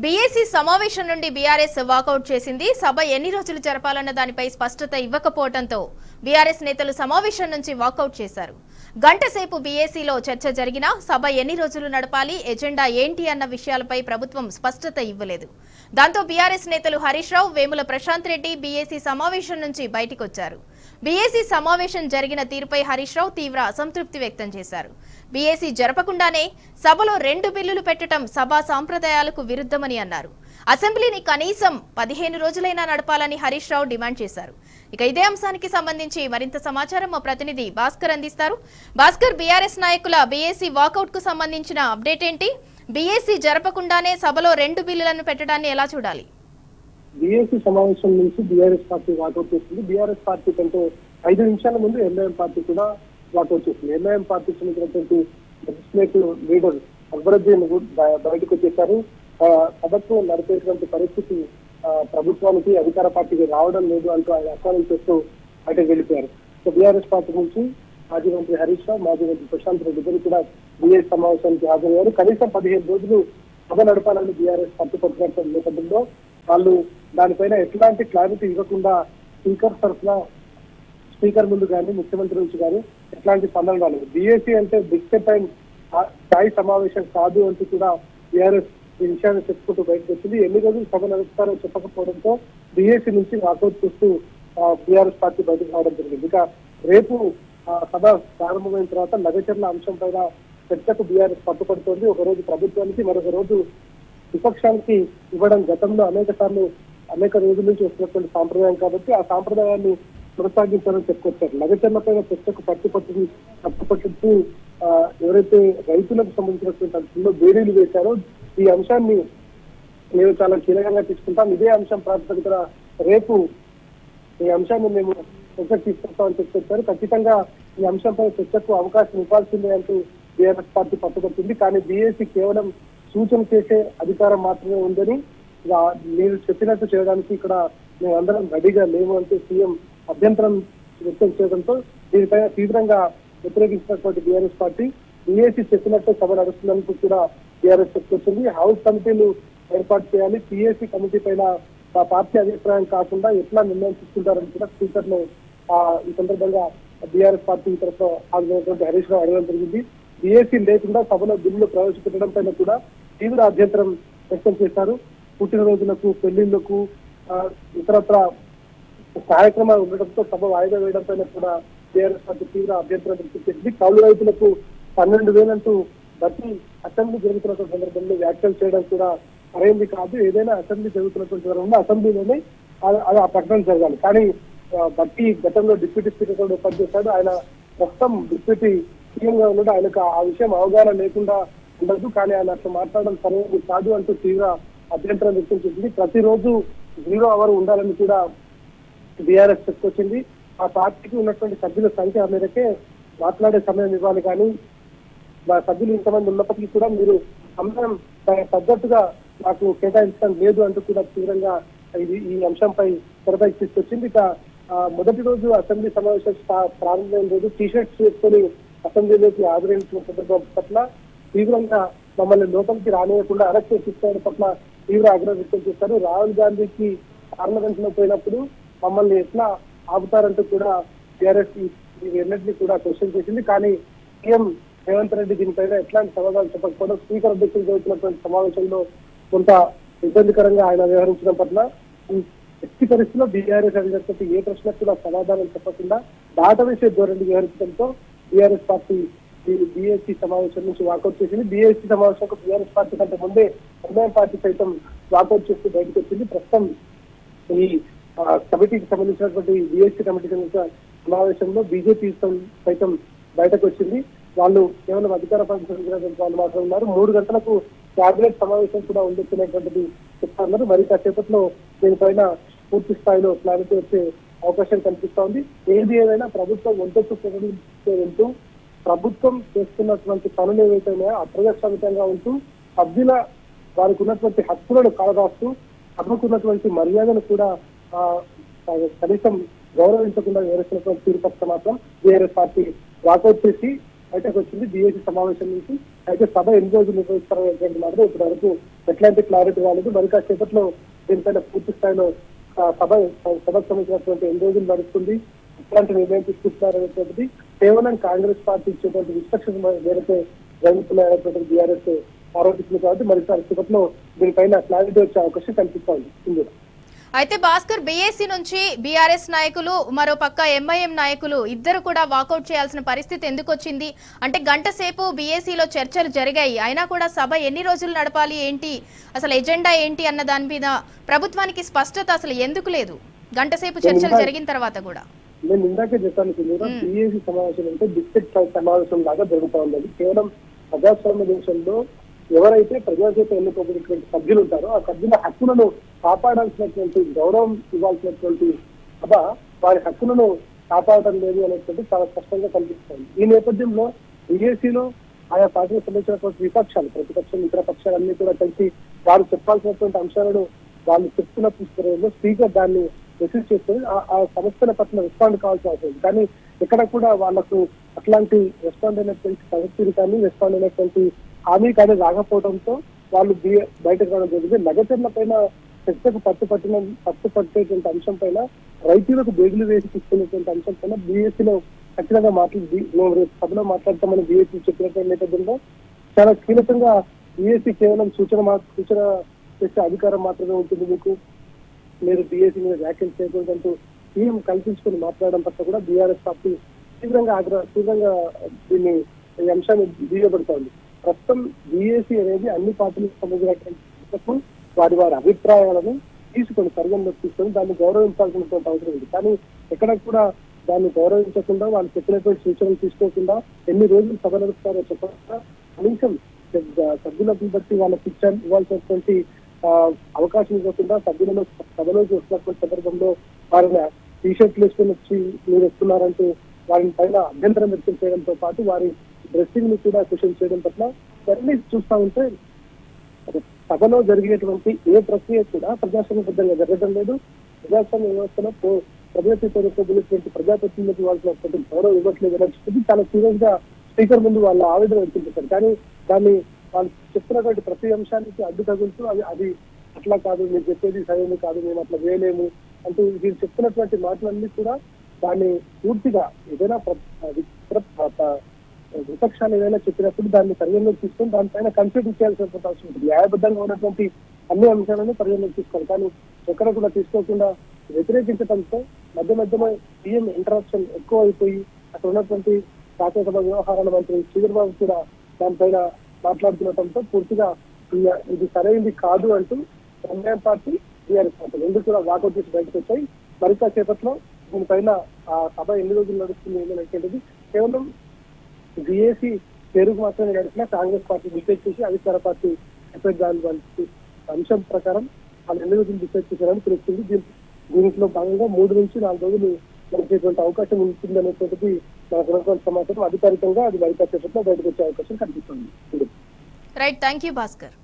BAC సమావేశం నుండి BRS walkout చేసింది. సభ ఎన్ని రోజులు జరపాలన్న దానిపై స్పష్టత ఇవ్వకపోవడంతో బీఆర్ఎస్ నేతలు సమావేశం నుంచి వాకౌట్ చేశారు. గంట సేపు బీఏసీలో చర్చ జరిగినా సభ ఎన్ని రోజులు నడపాలి, ఎజెండా ఏంటి అన్న విషయాలపై ప్రభుత్వం స్పష్టత ఇవ్వలేదు. దాంతో బీఆర్ఎస్ నేతలు హరీష్ రావు, వేముల ప్రశాంత్ రెడ్డి బీఏసీ సమావేశం నుంచి బయటికొచ్చారు. బీఏసీ సమావేశం జరిగిన తీరుపై హరీష్ రావు తీవ్ర అసంతృప్తి వ్యక్తం చేశారు. బీఏసీ జరపకుండానే సభలో 2 బిల్లులు పెట్టడం సభా సాంప్రదాయాలకు విరుద్ధమని అన్నారు. అసెంబ్లీని కనీసం 15 రోజులైనా నడపాలని హరీష్ రావు డిమాండ్ చేశారు. ఇక ఇదే అంశానికి సంబంధించి మరింత సమాచారం మా ప్రతినిధి భాస్కర్ అందిస్తారు. భాస్కర్, బీఆర్ఎస్ నాయకుల బీఏసీ వాకౌట్ కు సంబంధించిన అప్డేట్ ఏంటి? బీఏసీ జరపకుండానే సభలో 2 బిల్లులను పెట్టడాన్ని ఎలా చూడాలి? బీఏసీ సమావేశం నుంచి బీఆర్ఎస్ పార్టీ వాకౌట్ చేసింది. బీఆర్ఎస్ పార్టీ కంటే 5 నిమిషాల ముందు ఎంఐఎం పార్టీ కూడా వాకౌట్ చేసింది. ఎంఐఎం పార్టీకి చెందినటువంటి లెజిస్లేటివ్ లీడర్ అక్బరుద్దీన్ బయటకు వచ్చేసారు. సభకు నడిపేటువంటి పరిస్థితి ప్రభుత్వానికి, అధికార పార్టీకి రావడం లేదు అంటూ ఆయన అసలు చేస్తూ బయటకు వెళ్ళిపోయారు. సో బీఆర్ఎస్ పార్టీ నుంచి మాజీ మంత్రి హరీష్ రావు, మాజీ మంత్రి ప్రశాంత్ రెడ్డి ఇద్దరు కూడా బీఏసీ సమావేశానికి హాజరయ్యారు. కనీసం 15 రోజులు సభ నడపాలని బీఆర్ఎస్ పార్టీ పట్టుకున్న నేపథ్యంలో వాళ్ళు దానిపైన ఎట్లాంటి క్లారిటీ ఇవ్వకుండా స్పీకర్ ముందు కానీ, ముఖ్యమంత్రి నుంచి కానీ ఎట్లాంటి స్పందన రాలేదు. బీఏసీ అంటే బిగ్ టైం స్థాయి సమావేశం కాదు అంటూ కూడా బీఆర్ఎస్ ఈ విషయాన్ని చెప్పుకుంటూ బయటకు వచ్చింది. ఎన్ని రోజులు సభ నడుపుతారో చెప్పకపోవడంతో బీఏసీ నుంచి వాకౌట్ చేస్తూ బీఆర్ఎస్ పార్టీ బయటకు రావడం జరిగింది. ఇక రేపు సభ ప్రారంభమైన తర్వాత లగచర్ల అంశం పైన చర్చకు బీఆర్ఎస్ పట్టుపడుతోంది. ఒక రోజు ప్రభుత్వానికి, మరొక రోజు విపక్షానికి ఇవ్వడం గతంలో అనేక రోజుల నుంచి వస్తున్నటువంటి సాంప్రదాయం కాబట్టి ఆ సాంప్రదాయాన్ని కొనసాగించాలని చెప్పుకొచ్చారు. లగచర్లపైన చర్చకు పట్టుపట్టుతూ ఎవరైతే రైతులకు సంబంధించినటువంటి అంశంలో బేడీలు వేశారో ఈ అంశాన్ని మేము చాలా కీలకంగా తీసుకుంటాం. ఇదే అంశం ప్రాతిపదికన రేపు ఈ అంశాన్ని మేము చర్చకు తీసుకుంటామని చెప్పుకొచ్చారు. ఖచ్చితంగా ఈ అంశంపై చర్చకు అవకాశం ఇవ్వాల్సిందే అంటూ బీఆర్ఎస్ పార్టీ పట్టుబడుతుంది. కానీ బీఏసీ కేవలం సూచన చేసే అధికారం మాత్రమే ఉందని, మీరు చెప్పినట్టు చేయడానికి ఇక్కడ మేమందరం రెడీగా లేము అంటూ సీఎం అభ్యంతరం వ్యక్తం చేయడంతో దీనిపైన తీవ్రంగా వ్యతిరేకించినటువంటి బీఆర్ఎస్ పార్టీ బీఏసీ చెప్పినట్టు సభ నడుస్తుందని కూడా బీఆర్ఎస్ చెప్పుకొచ్చింది. హౌస్ కమిటీలు ఏర్పాటు చేయాలి, పీఏసీ కమిటీ పైన ఆ పార్టీ అభిప్రాయం కాకుండా ఎట్లా నిర్ణయం తీసుకుంటారని కూడా స్పీకర్ ను ఈ సందర్భంగా బీఆర్ఎస్ పార్టీ తరఫున హాజరైనటువంటి హరీష్ రావు అడగడం జరిగింది. బీఏసీ లేకుండా సభలో బిల్లులు ప్రవేశపెట్టడం పైన కూడా తీవ్ర అభ్యంతరం వ్యక్తం చేశారు. పుట్టినరోజులకు, పెళ్లిళ్లకు, ఇతరత్ర కార్యక్రమాలు ఉండడంతో సభ వాయిదా వేయడం పైన కూడా బీఆర్ఎస్ పార్టీ తీవ్ర అభ్యంతరం వ్యక్తం చేసింది. కౌలు రైతులకు 12,000 అంటూ బట్టి అసెంబ్లీ జరుగుతున్నటువంటి సందర్భంలో వ్యాఖ్యలు చేయడం కూడా సరైనది కాదు. ఏదైనా అసెంబ్లీ జరుగుతున్నటువంటి సందర్భంలో అసెంబ్లీలోనే అది ఆ ప్రకటన జరగాలి. కానీ బట్టి గతంలో డిప్యూటీ స్పీకర్ కూడా పనిచేశాడు. ఆయన మొత్తం డిప్యూటీ సీఎం గా ఉన్నాడు. ఆయనకు ఆ విషయం అవగాహన లేకుండా ఉండదు. కానీ ఆయన అట్లా మాట్లాడడం సరైనది కాదు అంటూ తీవ్ర అభ్యంతరం వ్యక్తం చేసింది. ప్రతిరోజు 0 అవర్ ఉండాలని కూడా బీఆర్ఎస్ చెప్పుకొచ్చింది. ఆ పార్టీకి ఉన్నటువంటి సభ్యుల సంఖ్య మేరకే మాట్లాడే సమయం ఇవ్వాలి. కానీ మా సభ్యులు ఇంతమంది ఉన్నప్పటికీ కూడా మీరు సమయం తగ్గట్టుగా నాకు కేటాయించడం లేదు అంటూ కూడా తీవ్రంగా ఈ అంశంపై తెరపైకి తీసుకొచ్చింది. ఇక మొదటి రోజు అసెంబ్లీ సమావేశం ప్రారంభమైన రోజు టీషర్ట్స్ వేసుకొని అసెంబ్లీలోకి హాజరైన సందర్భం పట్ల తీవ్రంగా మమ్మల్ని లోపలికి రానియకుండా అరెస్ట్ చేసిన పట్ల తీవ్ర ఆగ్రహం వ్యక్తం చేశారు. రాహుల్ గాంధీకి పార్లమెంట్ లో పోయినప్పుడు మమ్మల్ని ఎట్లా ఆపుతారంటూ కూడా టీఆర్ఎస్ ఇవన్నింటినీ కూడా క్వశ్చన్ చేసింది. కానీ సీఎం రేవంత్ రెడ్డి దీనిపైన ఎట్లాంటి సమాధానం చెప్పకపోవడం, స్పీకర్ అధ్యక్షులు జరుగుతున్నటువంటి సమావేశంలో కొంత ఇబ్బందికరంగా ఆయన వ్యవహరించడం పట్ల ఎట్టి పరిస్థితిలో బీఆర్ఎస్ అడిగినటువంటి ఏ ప్రశ్నకు కూడా సమాధానం చెప్పకుండా దాటవేసే ధోరణి వ్యవహరించడంతో బీఆర్ఎస్ పార్టీ బీఏసీ సమావేశం నుంచి వాకౌట్ చేసింది. బీఏసీ సమావేశంకు బీఆర్ఎస్ పార్టీ కంటే ముందే ఎంఐఎం పార్టీ సైతం వాకౌట్ చేస్తూ బయటకు వచ్చింది. ప్రస్తుతం ఈ కమిటీకి సంబంధించినటువంటి బీఏసీ కమిటీకి సంబంధించిన సమావేశంలో బీజేపీ సైతం బయటకు వచ్చింది. వాళ్ళు కేవలం అధికార పార్టీ సంబంధించినటువంటి వాళ్ళు మాత్రం ఉన్నారు. 3 గంటలకు క్యాబినెట్ సమావేశం కూడా ఉండొచ్చినటువంటిది చెప్తున్నారు. మరి కాసేపట్లో దీనిపైన పూర్తి స్థాయిలో క్లారిటీ వచ్చే అవకాశం కనిపిస్తా ఉంది. ఏది ఏదైనా ప్రభుత్వం ఒంటెత్తు వెళ్తూ ప్రభుత్వం చేస్తున్నటువంటి పనులు ఏవైతే ఉన్నాయో అప్రజాస్వామికంగా ఉంటూ సభ్యుల వారికి ఉన్నటువంటి హక్కులను కాలరాస్తూ సభకున్నటువంటి మర్యాదను కూడా కనీసం గౌరవించకుండా వ్యవహరిస్తున్నటువంటి తీరు పట్ల మాత్రం బీఆర్ఎస్ పార్టీ వాకౌట్ చేసి బయటకు వచ్చింది బీఏసీ సమావేశం నుంచి. అయితే సభ ఎన్ని రోజులు నిర్వహిస్తారనేటువంటి మాత్రం ఇప్పటి వరకు ఎట్లాంటి క్లారిటీ రాలేదు. మరి కాసేపట్లో దీనిపైన పూర్తి స్థాయిలో సభకు సంబంధించినటువంటి ఎన్ని రోజులు నడుస్తుంది, ఎట్లాంటి నిర్ణయం తీసుకుంటున్నారనేటువంటిది కేవలం కాంగ్రెస్ పార్టీ ఇచ్చేటువంటి ఇన్స్ట్రక్షన్ మేరకే జరుగుతున్నాయనేటువంటి బీఆర్ఎస్ ఆరోపిస్తుంది. కాబట్టి మరి కాసేపట్లో దీనిపైన క్లారిటీ వచ్చే అవకాశం కనిపిస్తోంది. అయితే భాస్కర్, బీఏసీ నుంచి బీఆర్ఎస్ నాయకులు మరో పక్క ఎంఐఎం నాయకులు ఇద్దరు కూడా వాకౌట్ చేయాల్సిన పరిస్థితి ఎందుకు వచ్చింది? అంటే గంట సేపు బీఏసీలో చర్చలు జరిగాయి, అయినా కూడా సభ ఎన్ని రోజులు నడపాలి ఏంటి, అసలు ఎజెండా ఏంటి అన్న దాని మీద ప్రభుత్వానికి స్పష్టత అసలు ఎందుకు లేదు? గంట సేపు చర్చలు జరిగిన తర్వాత కూడా నేను ఇందాకే చెప్పాను, బీఏసీ సమావేశం అంటే డిస్ట్రిక్ట్ సమావేశం లాగా జరుగుతూ ఉన్నది. కేవలం ప్రజాస్వామ్య దేశంలో ఎవరైతే ప్రజాచేత ఎన్నుకోబడినటువంటి సభ్యులు ఉంటారో ఆ సభ్యుల హక్కులను కాపాడాల్సినటువంటి, గౌరవం ఇవ్వాల్సినటువంటి సభ వారి హక్కులను కాపాడటం లేదు అనేటువంటి చాలా స్పష్టంగా కనిపిస్తుంది. ఈ నేపథ్యంలో బీఏసీలో ఆయా పార్టీలకు సంబంధించినటువంటి విపక్షాలు, ప్రతిపక్షం, ఇతర పక్షాలన్నీ కూడా కలిసి వారు చెప్పాల్సినటువంటి అంశాలను వాళ్ళు చెప్తున్న పుస్తకంలో స్పీకర్ దాన్ని రిసీవ్ చేసుకుని ఆ సమస్యల పట్ల రెస్పాండ్ కావాల్సి అవుతుంది. కానీ ఎక్కడ కూడా వాళ్లకు అట్లాంటి రెస్పాండ్ అయినటువంటి పరిస్థితి కానీ రెస్పాండ్ అయినటువంటి హామీ కానీ రాకపోవడంతో వాళ్ళు బయటకు రావడం జరిగింది. నగచర్ల పైన చర్చకు పట్టేటువంటి అంశం పైన, రైతులకు బేగులు వేసి తీసుకునేటువంటి అంశం పైన బీఏసీలో ఖచ్చితంగా మేము సభలో మాట్లాడతామని బీఏసీ చెప్పినటువంటి నేపథ్యంలో చాలా కీలకంగా బీఏసీ కేవలం సూచన చేసే అధికారం మాత్రమే ఉంటుంది మీకు, మీరు బీఏసీ మీద వ్యాఖ్యలు చేయకూడదంటూ సీఎం కల్పించుకుని మాట్లాడడం పట్ల కూడా బీఆర్ఎస్ పార్టీ తీవ్రంగా దీన్ని ఈ అంశాన్ని దుయ్యబడుతోంది. ప్రస్తుతం బీఏసీ అనేది అన్ని పార్టీలకు సంబంధించినటువంటి వారి అభిప్రాయాలను తీసుకొని పరిగణలోకి తీసుకొని దాన్ని గౌరవించాల్సినటువంటి అవసరం ఉంది. కానీ ఎక్కడ కూడా దాన్ని గౌరవించకుండా, వాళ్ళు చెప్పినటువంటి సూచనలు తీసుకోకుండా, ఎన్ని రోజులు సభ నడుస్తారో చెప్పకుండా, కనీసం సభ్యులకు బట్టి వాళ్ళకి ఇవ్వాల్సినటువంటి అవకాశం ఇవ్వకుండా సభ్యులను సభలోకి వస్తున్నటువంటి సందర్భంలో వారిని టీషర్ట్లు వేసుకొని వచ్చి మీరు వస్తున్నారంటూ వారిని పైన అభ్యంతరం వ్యక్తం చేయడంతో పాటు వారి డ్రెస్సింగ్ ని కూడా క్వశ్చన్ చేయడం పట్ల ఇవన్నీ చూస్తా ఉంటే సభలో జరిగేటువంటి ఏ ప్రక్రియ కూడా ప్రజాస్వామ్యబద్ధంగా జరగడం లేదు. ప్రజాస్వామ్య వ్యవస్థలో ప్రజాప్రతినిధులకు ఇవ్వాల్సినటువంటి గౌరవం ఇవ్వట్లేదు అని చెప్పి చాలా సీరియస్ గా స్పీకర్ ముందు వాళ్ళ ఆవేదన వ్యక్తం చేశారు. కానీ దాన్ని వాళ్ళు చెప్తున్నటువంటి ప్రతి అంశానికి అడ్డు తగులుతూ అది అట్లా కాదు, మీరు చెప్పేది సరైనది కాదు, మేము అట్లా వేయలేము అంటూ వీళ్ళు చెప్తున్నటువంటి మాటలన్నీ కూడా దాన్ని పూర్తిగా ఏదైనా విపక్షాలు ఏదైనా చెప్పినప్పుడు దాన్ని పరిగణలోకి తీసుకొని దానిపైన కన్సిడర్ చేయాల్సినటువంటి అవసరం ఉంటుంది. న్యాయబద్ధంగా ఉన్నటువంటి అన్ని అంశాలను పరిగణలోకి తీసుకోవాలి. కానీ ఎక్కడ కూడా తీసుకోకుండా వ్యతిరేకించడంతో మధ్య సీఎం ఇంటరాక్షన్ ఎక్కువ అయిపోయి అక్కడ ఉన్నటువంటి శాసనసభ వ్యవహారాల మంత్రి శ్రీధర్బాబు కూడా దానిపైన మాట్లాడుతుండటంతో పూర్తిగా ఇది సరైనది కాదు అంటూ ఎంఐఎం పార్టీ, టీఆర్ఎస్ పార్టీ రెండు కూడా వాకౌట్ చేసి బయటకు వచ్చాయి. మరి కాసేపట్లో దీనిపైన ఆ సభ ఎన్ని రోజులు నడుస్తుంది ఏంటంటే కేవలం బీఏసీ పేరుకు మాత్రమే నడిచినా కాంగ్రెస్ పార్టీ డిసైడ్ చేసి అధికార పార్టీ దాని అంశం ప్రకారం వాళ్ళు ఎన్ని రోజులు డిసైడ్ చేశారని తెలుస్తుంది. దీంట్లో భాగంగా 3 నుంచి 4 రోజులు నడిచేటువంటి అవకాశం ఉంటుంది అనేటువంటిది మనకు సమాచారం. అధికారికంగా అది బయట బయటకు వచ్చే అవకాశం కనిపిస్తుంది. Right, thank you Bhaskar.